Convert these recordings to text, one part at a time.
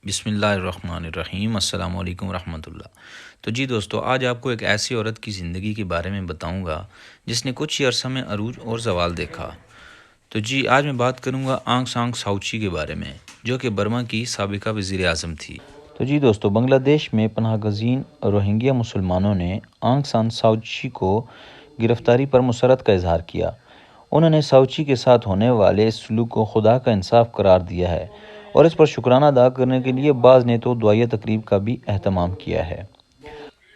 بسم اللہ الرحمن الرحیم، السلام علیکم ورحمۃ اللہ۔ تو جی دوستو، آج آپ کو ایک ایسی عورت کی زندگی کے بارے میں بتاؤں گا جس نے کچھ ہی عرصہ میں عروج اور زوال دیکھا۔ تو جی آج میں بات کروں گا آنگ سان سو چی کے بارے میں، جو کہ برما کی سابقہ وزیر اعظم تھی۔ تو جی دوستو، بنگلہ دیش میں پناہ گزین روہنگیا مسلمانوں نے آنگ سان سو چی کو گرفتاری پر مسرت کا اظہار کیا۔ انہوں نے سو چی کے ساتھ ہونے والے اس سلوک کو خدا کا انصاف قرار دیا ہے اور اس پر شکرانہ ادا کرنے کے لیے بعض نے تو دعائیہ تقریب کا بھی اہتمام کیا ہے۔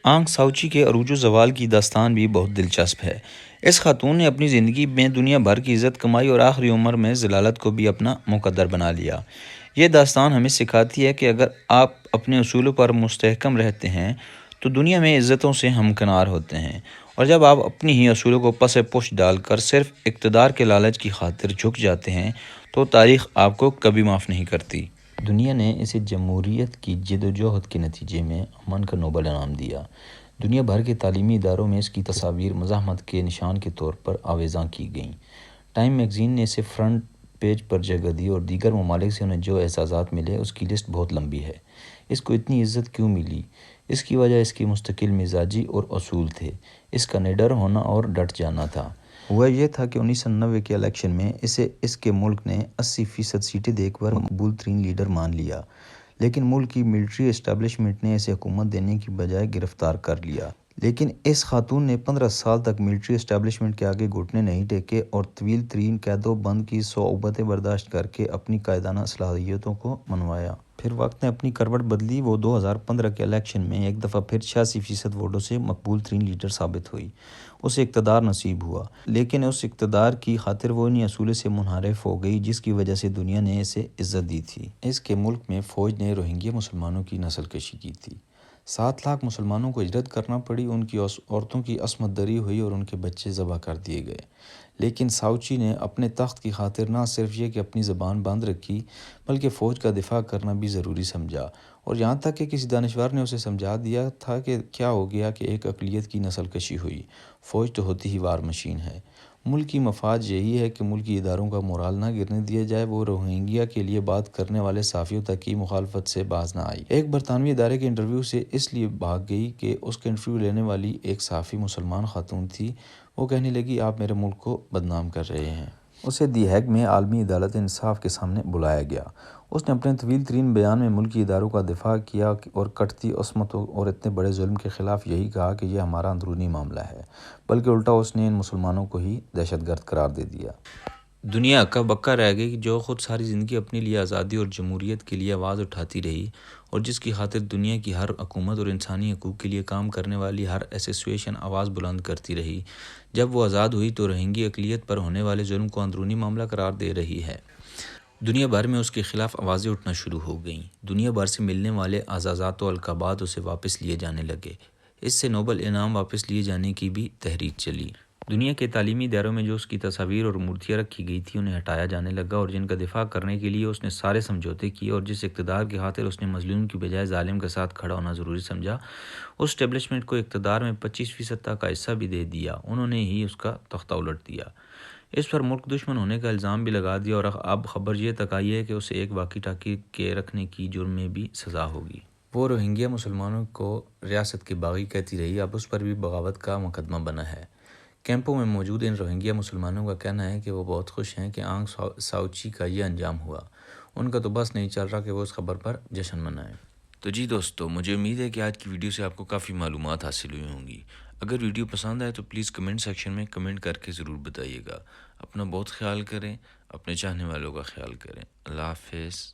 آنگ ساو چی کے عروج و زوال کی داستان بھی بہت دلچسپ ہے۔ اس خاتون نے اپنی زندگی میں دنیا بھر کی عزت کمائی اور آخری عمر میں ذلالت کو بھی اپنا مقدر بنا لیا۔ یہ داستان ہمیں سکھاتی ہے کہ اگر آپ اپنے اصولوں پر مستحکم رہتے ہیں تو دنیا میں عزتوں سے ہمکنار ہوتے ہیں، اور جب آپ اپنی ہی اصولوں کو پس پش ڈال کر صرف اقتدار کے لالچ کی خاطر جھک جاتے ہیں تو تاریخ آپ کو کبھی معاف نہیں کرتی۔ دنیا نے اسے جمہوریت کی جدوجہد کے نتیجے میں امن کا نوبل انعام دیا۔ دنیا بھر کے تعلیمی اداروں میں اس کی تصاویر مزاحمت کے نشان کے طور پر آویزاں کی گئیں۔ ٹائم میگزین نے اسے فرنٹ پیج پر جگہ دی اور دیگر ممالک سے انہیں جو اعزازات ملے اس کی لسٹ بہت لمبی ہے۔ اس کو اتنی عزت کیوں ملی؟ اس کی وجہ اس کی مستقل مزاجی اور اصول تھے۔ اس کا نڈر ہونا اور ڈٹ جانا تھا۔ ہوا یہ تھا کہ 1990 کے الیکشن میں اسے اس کے ملک نے 80% سیٹیں دے کر مقبول ترین لیڈر مان لیا، لیکن ملک کی ملٹری اسٹیبلشمنٹ نے اسے حکومت دینے کی بجائے گرفتار کر لیا۔ لیکن اس خاتون نے 15 سال تک ملٹری اسٹیبلشمنٹ کے آگے گھٹنے نہیں ٹیکے اور طویل ترین قید و بند کی صعوبتیں برداشت کر کے اپنی قائدانہ صلاحیتوں کو منوایا۔ پھر وقت نے اپنی کروٹ بدلی۔ وہ 2015 کے الیکشن میں ایک دفعہ پھر 86% ووٹوں سے مقبول ترین لیڈر ثابت ہوئی۔ اسے اقتدار نصیب ہوا، لیکن اس اقتدار کی خاطر وہ انہی اصولوں سے منحرف ہو گئی جس کی وجہ سے دنیا نے اسے عزت دی تھی۔ اس کے ملک میں فوج نے روہنگیا مسلمانوں کی نسل کشی کی تھی۔ 7 لاکھ مسلمانوں کو ہجرت کرنا پڑی، ان کی عورتوں کی عصمت دری ہوئی اور ان کے بچے ذبح کر دیے گئے۔ لیکن ساو چی نے اپنے تخت کی خاطر نہ صرف یہ کہ اپنی زبان بند رکھی، بلکہ فوج کا دفاع کرنا بھی ضروری سمجھا، اور یہاں تک کہ کسی دانشور نے اسے سمجھا دیا تھا کہ کیا ہو گیا کہ ایک اقلیت کی نسل کشی ہوئی، فوج تو ہوتی ہی وار مشین ہے۔ ملک کی مفاد یہی ہے کہ ملکی اداروں کا مورال نہ گرنے دیا جائے۔ وہ روہنگیا کے لیے بات کرنے والے صحافیوں تک کی مخالفت سے باز نہ آئی۔ ایک برطانوی ادارے کے انٹرویو سے اس لیے بھاگ گئی کہ اس کا انٹرویو لینے والی ایک صحافی مسلمان خاتون تھی۔ وہ کہنے لگی، آپ میرے ملک کو بدنام کر رہے ہیں۔ اسے دی ہیگ میں عالمی عدالت انصاف کے سامنے بلایا گیا۔ اس نے اپنے طویل ترین بیان میں ملکی اداروں کا دفاع کیا اور کٹتی عصمتوں اور اتنے بڑے ظلم کے خلاف یہی کہا کہ یہ ہمارا اندرونی معاملہ ہے، بلکہ الٹا اس نے ان مسلمانوں کو ہی دہشت گرد قرار دے دیا۔ دنیا اکا بکا رہ گئی جو خود ساری زندگی اپنے لیے آزادی اور جمہوریت کے لیے آواز اٹھاتی رہی، اور جس کی خاطر دنیا کی ہر حکومت اور انسانی حقوق کے لیے کام کرنے والی ہر ایسوسی ایشن آواز بلند کرتی رہی۔ جب وہ آزاد ہوئی تو روہنگی اقلیت پر ہونے والے ظلم کو اندرونی معاملہ قرار دے رہی ہے۔ دنیا بھر میں اس کے خلاف آوازیں اٹھنا شروع ہو گئیں۔ دنیا بھر سے ملنے والے اعزازات و القابات اسے واپس لیے جانے لگے۔ اس سے نوبل انعام واپس لیے جانے کی بھی تحریک چلی۔ دنیا کے تعلیمی اداروں میں جو اس کی تصاویر اور مورتیاں رکھی گئی تھیں انہیں ہٹایا جانے لگا، اور جن کا دفاع کرنے کے لیے اس نے سارے سمجھوتے کیے اور جس اقتدار کی خاطر اس نے مظلوم کی بجائے ظالم کے ساتھ کھڑا ہونا ضروری سمجھا، اس اسٹیبلشمنٹ کو اقتدار میں 25% تک کا حصہ بھی دے دیا۔ انہوں نے ہی اس کا تختہ الٹ دیا، اس پر ملک دشمن ہونے کا الزام بھی لگا دیا، اور اب خبر یہ تک آئی ہے کہ اسے ایک واقی ٹاکی کے رکھنے کی جرم میں بھی سزا ہوگی۔ وہ روہنگیا مسلمانوں کو ریاست کے باغی کہتی رہی، اب اس پر بھی بغاوت کا مقدمہ بنا ہے۔ کیمپوں میں موجود ان روہنگیا مسلمانوں کا کہنا ہے کہ وہ بہت خوش ہیں کہ آنگ ساو چی کا یہ انجام ہوا۔ ان کا تو بس نہیں چل رہا کہ وہ اس خبر پر جشن منائیں۔ تو جی دوستو، مجھے امید ہے کہ آج کی ویڈیو سے آپ کو کافی معلومات حاصل ہوئی ہوں گی۔ اگر ویڈیو پسند آئے تو پلیز کمنٹ سیکشن میں کمنٹ کر کے ضرور بتائیے گا۔ اپنا بہت خیال کریں، اپنے چاہنے والوں کا خیال کریں۔ اللہ حافظ۔